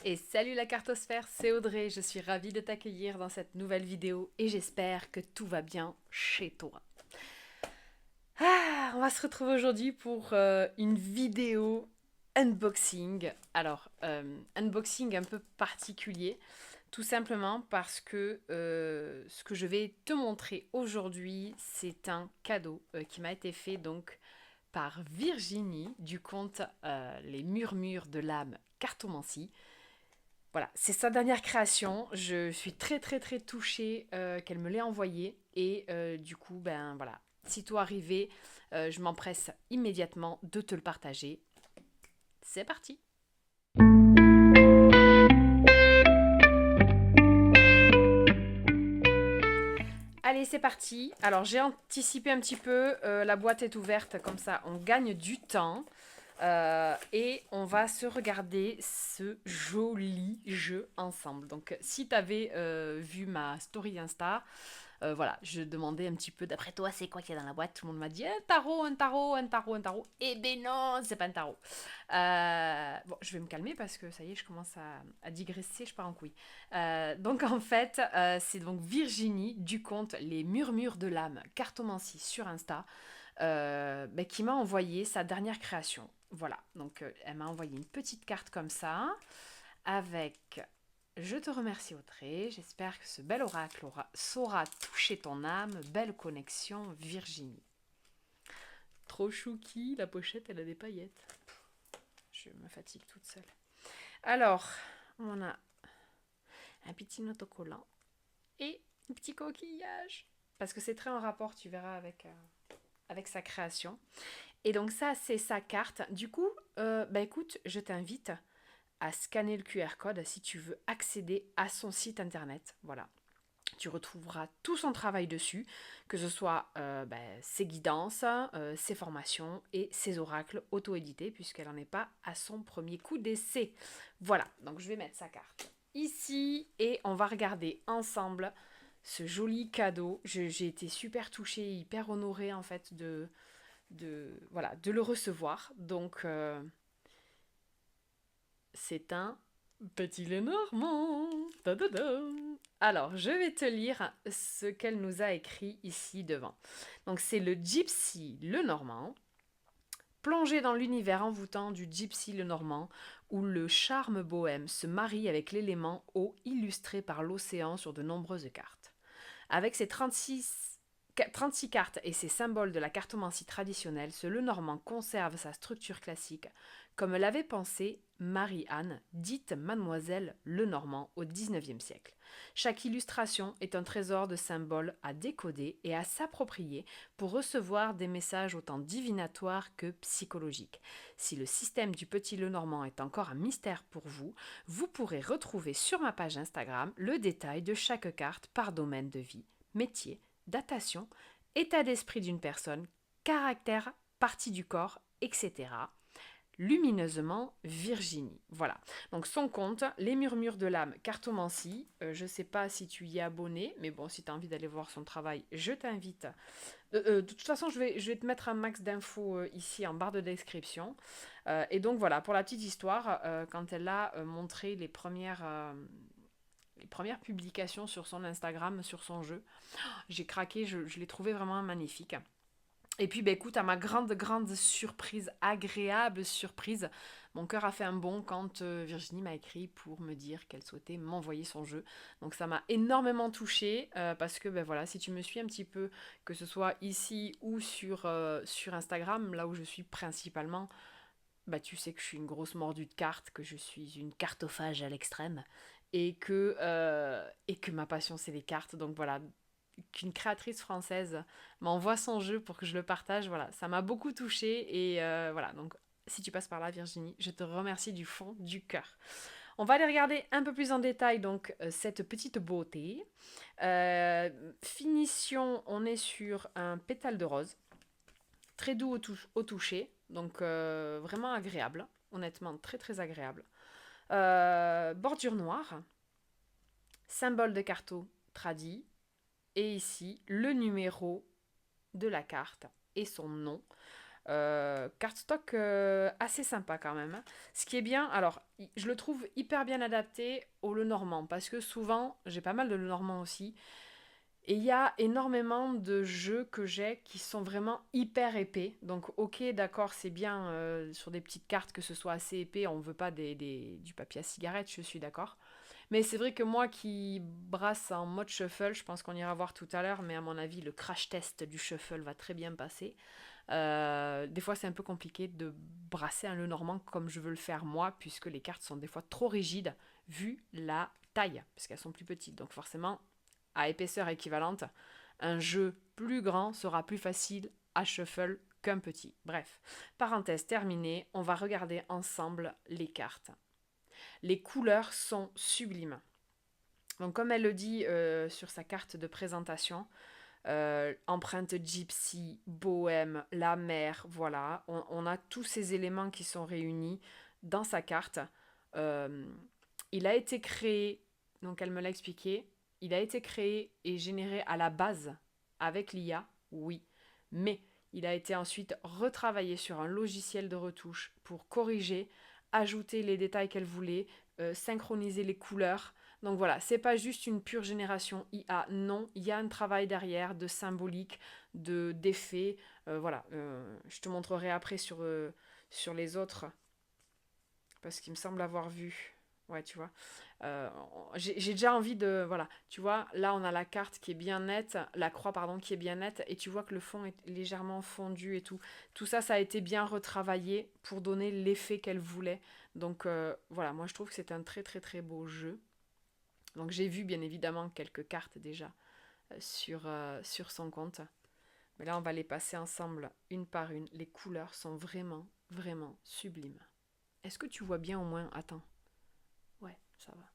Et salut la cartosphère, c'est Audrey, je suis ravie de t'accueillir dans cette nouvelle vidéo et j'espère que tout va bien chez toi. On va se retrouver aujourd'hui pour une vidéo unboxing. Alors, unboxing un peu particulier, tout simplement parce que ce que je vais te montrer aujourd'hui, c'est un cadeau qui m'a été fait donc par Virginie du compte Les Murmures de l'âme Cartomancie. Voilà, c'est sa dernière création. Je suis très très très touchée qu'elle me l'ait envoyée. Et du coup, ben voilà, sitôt arrivé, je m'empresse immédiatement de te le partager. C'est parti. Allez, c'est parti. Alors, j'ai anticipé un petit peu. La boîte est ouverte, comme ça, on gagne du temps. Et on va se regarder ce joli jeu ensemble. Donc, si tu avais vu ma story Insta, voilà, je demandais un petit peu, d'après toi, c'est quoi qu'il y a dans la boîte. Tout le monde m'a dit un tarot, un tarot, un tarot, un tarot. Eh ben non, c'est pas un tarot. Bon, je vais me calmer parce que ça y est, je commence à digresser, je pars en couille. Donc en fait, c'est donc Virginie du compte Les Murmures de l'âme, cartomancie sur Insta, qui m'a envoyé sa dernière création. Voilà, donc elle m'a envoyé une petite carte comme ça, avec je te remercie Audrey, j'espère que ce bel oracle saura toucher ton âme, belle connexion Virginie. Trop chouki, la pochette elle a des paillettes. Je me fatigue toute seule. Alors, on a un petit autocollant et un petit coquillage. Parce que c'est très en rapport, tu verras, avec sa création. Et donc ça, c'est sa carte. Du coup, écoute, je t'invite à scanner le QR code si tu veux accéder à son site internet. Voilà. Tu retrouveras tout son travail dessus, que ce soit ses guidances, ses formations et ses oracles auto-édités, puisqu'elle n'en est pas à son premier coup d'essai. Voilà, donc je vais mettre sa carte ici et on va regarder ensemble ce joli cadeau. J'ai été super touchée, hyper honorée en fait de le recevoir. Donc c'est un petit Lenormand. Alors, je vais te lire ce qu'elle nous a écrit ici devant. Donc, c'est le Gypsy Lenormand, plongé dans l'univers envoûtant du Gypsy Lenormand, où le charme bohème se marie avec l'élément eau illustré par l'océan sur de nombreuses cartes. Avec ses 36 cartes et ses symboles de la cartomancie traditionnelle, ce Lenormand conserve sa structure classique, comme l'avait pensé Marie-Anne, dite Mademoiselle Lenormand au XIXe siècle. Chaque illustration est un trésor de symboles à décoder et à s'approprier pour recevoir des messages autant divinatoires que psychologiques. Si le système du petit Lenormand est encore un mystère pour vous, vous pourrez retrouver sur ma page Instagram le détail de chaque carte par domaine de vie, métier, datation, état d'esprit d'une personne, caractère, partie du corps, etc. Lumineusement Virginie. Voilà. Donc son compte, Les Murmures de l'âme, cartomancie. Je ne sais pas si tu y es abonné, mais bon, si tu as envie d'aller voir son travail, je t'invite. De toute façon, je vais te mettre un max d'infos ici en barre de description. Et donc voilà, pour la petite histoire, quand elle a montré les premières publications sur son Instagram, sur son jeu, j'ai craqué, je l'ai trouvé vraiment magnifique. Et puis, écoute, à ma grande, grande surprise, agréable surprise, mon cœur a fait un bond quand Virginie m'a écrit pour me dire qu'elle souhaitait m'envoyer son jeu. Donc ça m'a énormément touchée parce que, voilà, si tu me suis un petit peu, que ce soit ici ou sur Instagram, là où je suis principalement, tu sais que je suis une grosse mordue de cartes, que je suis une cartophage à l'extrême et que ma passion c'est les cartes. Donc voilà, qu'une créatrice française m'envoie son jeu pour que je le partage, voilà, ça m'a beaucoup touchée et voilà, donc si tu passes par là Virginie, je te remercie du fond du cœur. On va aller regarder un peu plus en détail donc cette petite beauté. Finition, on est sur un pétale de rose, très doux au toucher, donc vraiment agréable, honnêtement très très agréable. Bordure noire, symbole de carto tradit, et ici le numéro de la carte et son nom. Cardstock assez sympa quand même, hein. Ce qui est bien, alors je le trouve hyper bien adapté au Lenormand parce que souvent j'ai pas mal de Lenormand aussi et il y a énormément de jeux que j'ai qui sont vraiment hyper épais. Donc ok d'accord c'est bien sur des petites cartes que ce soit assez épais, on veut pas du papier à cigarette, je suis d'accord. Mais c'est vrai que moi qui brasse en mode shuffle, je pense qu'on ira voir tout à l'heure, mais à mon avis le crash test du shuffle va très bien passer. Des fois, c'est un peu compliqué de brasser un Lenormand comme je veux le faire moi, puisque les cartes sont des fois trop rigides vu la taille, parce qu'elles sont plus petites. Donc forcément, à épaisseur équivalente, un jeu plus grand sera plus facile à shuffle qu'un petit. Bref, parenthèse terminée, on va regarder ensemble les cartes. Les couleurs sont sublimes. Donc comme elle le dit sur sa carte de présentation, empreinte gypsy, bohème, la mer, voilà. On a tous ces éléments qui sont réunis dans sa carte. Euh, il a été créé, donc elle me l'a expliqué, il a été créé et généré à la base avec l'IA, oui. Mais il a été ensuite retravaillé sur un logiciel de retouche pour corriger, ajouter les détails qu'elle voulait, synchroniser les couleurs. Donc voilà, c'est pas juste une pure génération IA, non, il y a un travail derrière de symbolique, d'effets. Voilà, je te montrerai après sur les autres, parce qu'il me semble avoir vu. Ouais, tu vois. Euh, j'ai déjà envie de... Voilà, tu vois, là on a la carte qui est bien nette, la croix, pardon, qui est bien nette, et tu vois que le fond est légèrement fondu et tout. Tout ça, ça a été bien retravaillé pour donner l'effet qu'elle voulait. Donc voilà, moi je trouve que c'est un très très très beau jeu. Donc j'ai vu bien évidemment quelques cartes déjà sur son compte. Mais là on va les passer ensemble une par une. Les couleurs sont vraiment, vraiment sublimes. Est-ce que tu vois bien au moins? Attends. Ouais, ça va.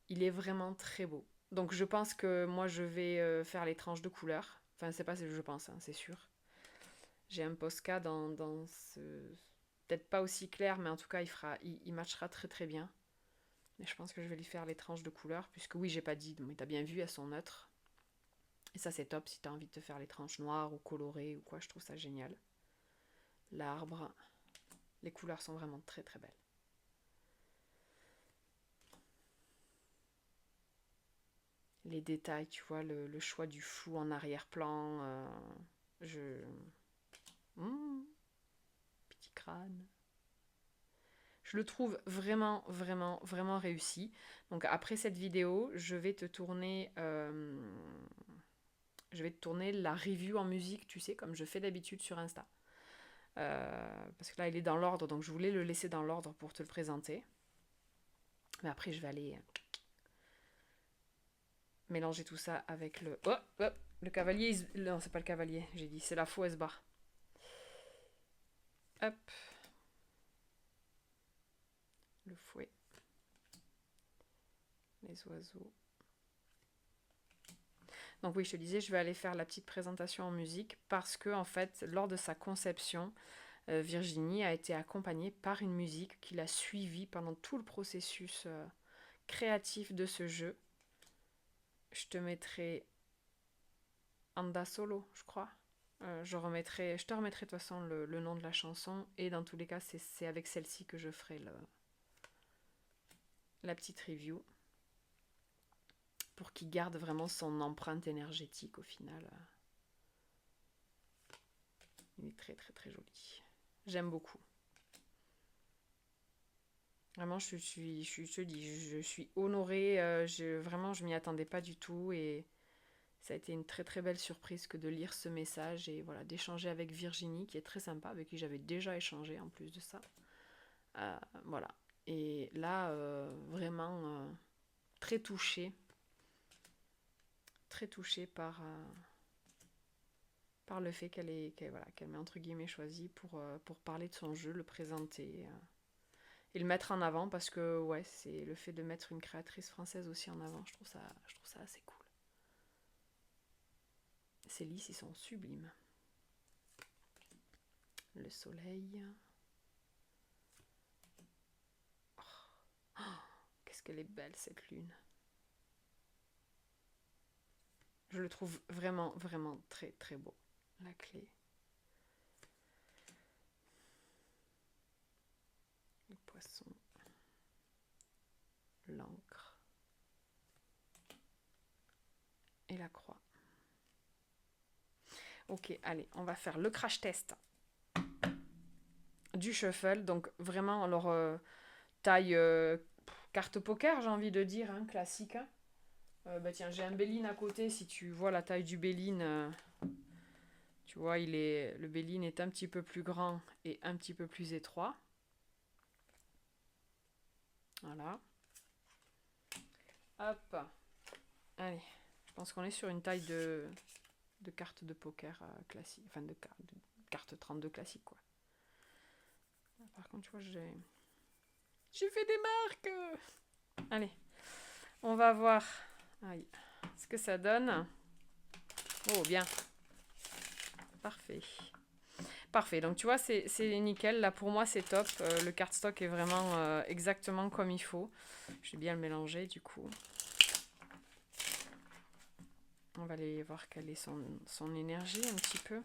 Il est vraiment très beau. Donc je pense que moi je vais faire les tranches de couleurs. Enfin c'est pas ce que je pense, hein, c'est sûr. J'ai un Posca dans ce... Peut-être pas aussi clair, mais en tout cas il matchera très très bien. Et je pense que je vais lui faire les tranches de couleurs, puisque oui, j'ai pas dit, mais t'as bien vu, elles sont neutres. Et ça, c'est top si t'as envie de te faire les tranches noires ou colorées ou quoi, je trouve ça génial. L'arbre, les couleurs sont vraiment très très belles. Les détails, tu vois, le choix du flou en arrière-plan, je... Mmh, petit crâne. Je le trouve vraiment, vraiment, vraiment réussi. Donc après cette vidéo, je vais te tourner la review en musique, tu sais, comme je fais d'habitude sur Insta. Parce que là, il est dans l'ordre, donc je voulais le laisser dans l'ordre pour te le présenter. Mais après, je vais aller mélanger tout ça avec le... Oh, oh, le cavalier... Non, c'est pas le cavalier, j'ai dit, c'est la fausse barre. Hop. Le fouet. Les oiseaux. Donc oui, je te disais, je vais aller faire la petite présentation en musique parce que, en fait, lors de sa conception, Virginie a été accompagnée par une musique qui l'a suivie pendant tout le processus créatif de ce jeu. Je te mettrai Anda Solo, je crois. Je te remettrai de toute façon le nom de la chanson et dans tous les cas, c'est avec celle-ci que je ferai la petite review pour qu'il garde vraiment son empreinte énergétique au final. Il est très très très joli. J'aime beaucoup. Vraiment, je te dis, je suis honorée. Vraiment, je m'y attendais pas du tout et ça a été une très très belle surprise que de lire ce message et voilà, d'échanger avec Virginie, qui est très sympa, avec qui j'avais déjà échangé en plus de ça. Voilà. Et là, vraiment très touchée par le fait voilà, qu'elle m'ait entre guillemets choisi pour parler de son jeu, le présenter et le mettre en avant parce que ouais, c'est le fait de mettre une créatrice française aussi en avant, je trouve ça assez cool. Ces lys, ils sont sublimes. Le soleil. Oh, qu'est-ce qu'elle est belle cette lune. Je le trouve vraiment, vraiment très, très beau. La clé. poisson, l'encre et la croix. Ok, allez, on va faire le crash test du shuffle. Donc vraiment, alors taille carte poker, j'ai envie de dire, hein, classique. Hein. Bah tiens, j'ai un Béline à côté. Si tu vois la taille du Béline, tu vois, le Béline est un petit peu plus grand et un petit peu plus étroit. Voilà. Hop. Allez, je pense qu'on est sur une taille de carte de poker classique, enfin de carte 32 classique quoi. Par contre, tu vois, j'ai fait des marques. Allez, on va voir ce que ça donne. Oh, bien. Parfait. Parfait, donc tu vois, c'est nickel. Là, pour moi, c'est top. Le cardstock est vraiment exactement comme il faut. Je vais bien le mélanger, du coup. On va aller voir quelle est son énergie un petit peu.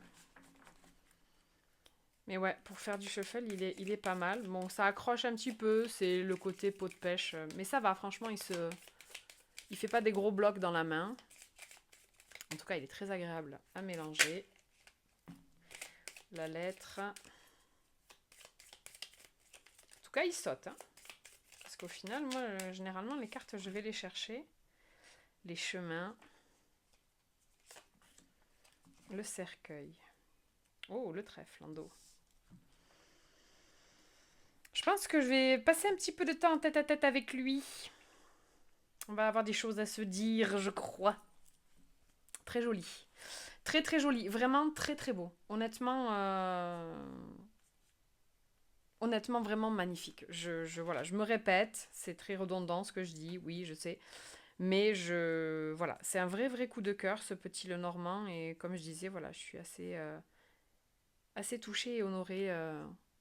Mais ouais, pour faire du shuffle, il est pas mal. Bon, ça accroche un petit peu, c'est le côté pot de pêche. Mais ça va, franchement, il fait pas des gros blocs dans la main. En tout cas, il est très agréable à mélanger. La lettre. En tout cas, il saute. Hein. Parce qu'au final, moi, généralement, les cartes, je vais les chercher. Les chemins. Le cercueil. Oh, le trèfle en dos. Je pense que je vais passer un petit peu de temps en tête à tête avec lui. On va avoir des choses à se dire, je crois. Très joli. Très très joli. Vraiment très très beau. Honnêtement, vraiment magnifique. Voilà, je me répète, c'est très redondant ce que je dis, oui, je sais. Mais voilà, c'est un vrai coup de cœur, ce petit Lenormand. Et comme je disais, voilà, je suis assez touchée et honorée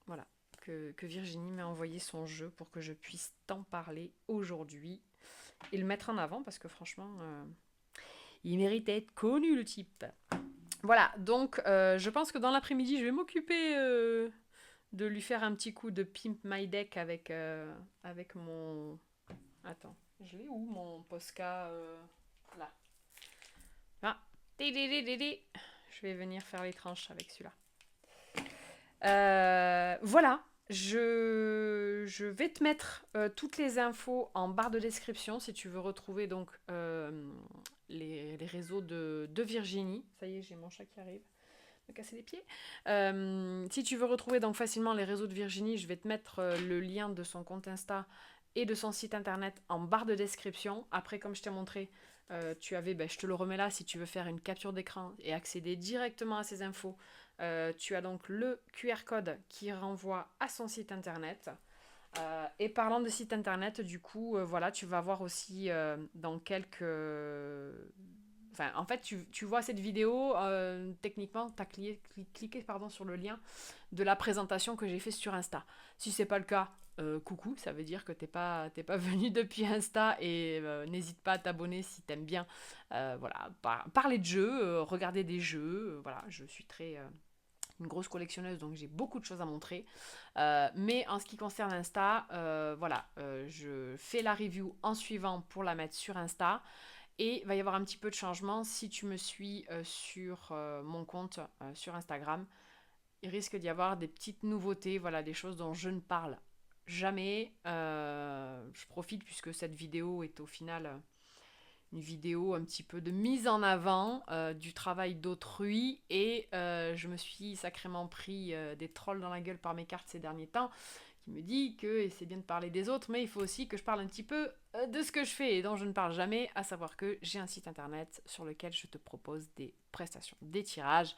voilà, que Virginie m'ait envoyé son jeu pour que je puisse t'en parler aujourd'hui et le mettre en avant parce que franchement, il mérite d'être connu le type. Voilà, donc je pense que dans l'après-midi, je vais m'occuper de lui faire un petit coup de Pimp My Deck avec mon... Attends, je l'ai où mon Posca là. Ah, je vais venir faire les tranches avec celui-là. Voilà, je vais te mettre toutes les infos en barre de description si tu veux retrouver donc les réseaux de Virginie. Ça y est, j'ai mon chat qui arrive me casser les pieds. Si tu veux retrouver donc facilement les réseaux de Virginie, je vais te mettre le lien de son compte Insta et de son site internet en barre de description. Après, comme je t'ai montré, tu avais, je te le remets là, si tu veux faire une capture d'écran et accéder directement à ces infos, tu as donc le QR code qui renvoie à son site internet. Et parlant de site internet, du coup, voilà, tu vas voir aussi dans quelques... Enfin, en fait, tu vois cette vidéo, techniquement, tu as cliqué pardon, sur le lien de la présentation que j'ai fait sur Insta. Si c'est pas le cas, coucou, ça veut dire que t'es pas venu depuis Insta et n'hésite pas à t'abonner si t'aimes bien voilà, parler de jeux, regarder des jeux. Voilà, je suis une grosse collectionneuse, donc j'ai beaucoup de choses à montrer. Mais en ce qui concerne Insta, voilà, je fais la review en suivant pour la mettre sur Insta. Et il va y avoir un petit peu de changement si tu me suis sur mon compte sur Instagram. Il risque d'y avoir des petites nouveautés, voilà, des choses dont je ne parle jamais. Je profite puisque cette vidéo est au final une vidéo un petit peu de mise en avant du travail d'autrui. Et je me suis sacrément pris des trolls dans la gueule par mes cartes ces derniers temps qui me dit que c'est bien de parler des autres, mais il faut aussi que je parle un petit peu de ce que je fais et dont je ne parle jamais, à savoir que j'ai un site internet sur lequel je te propose des prestations, des tirages,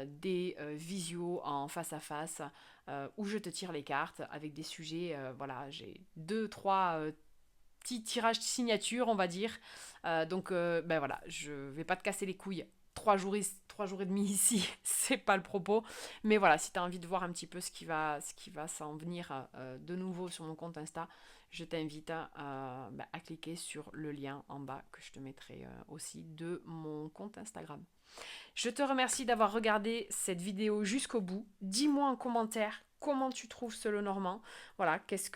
des visios en face à face, où je te tire les cartes avec des sujets, voilà, j'ai 2-3 petits tirages de signature, on va dire. Donc, voilà, je vais pas te casser les couilles 3 jours et demi ici, c'est pas le propos. Mais voilà, si tu as envie de voir un petit peu ce qui va s'en venir de nouveau sur mon compte Insta, je t'invite à cliquer sur le lien en bas que je te mettrai aussi de mon compte Instagram. Je te remercie d'avoir regardé cette vidéo jusqu'au bout. Dis-moi en commentaire comment tu trouves ce Lenormand. Voilà, qu'est-ce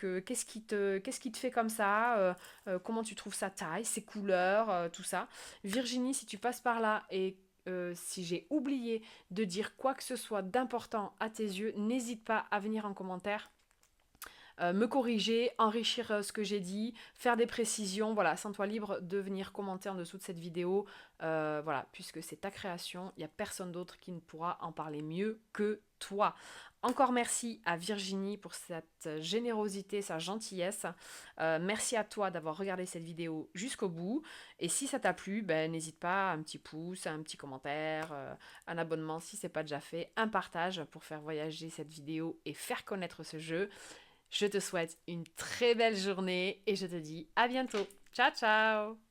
qui te fait comme ça, comment tu trouves sa taille, ses couleurs, tout ça. Virginie, si tu passes par là et si j'ai oublié de dire quoi que ce soit d'important à tes yeux, n'hésite pas à venir en commentaire, me corriger, enrichir ce que j'ai dit, faire des précisions. Voilà, sens-toi libre de venir commenter en dessous de cette vidéo. Voilà, puisque c'est ta création, il n'y a personne d'autre qui ne pourra en parler mieux que toi. Encore merci à Virginie pour cette générosité, sa gentillesse. Merci à toi d'avoir regardé cette vidéo jusqu'au bout. Et si ça t'a plu, ben, n'hésite pas, un petit pouce, un petit commentaire, un abonnement si ce n'est pas déjà fait, un partage pour faire voyager cette vidéo et faire connaître ce jeu. Je te souhaite une très belle journée et je te dis à bientôt. Ciao, ciao!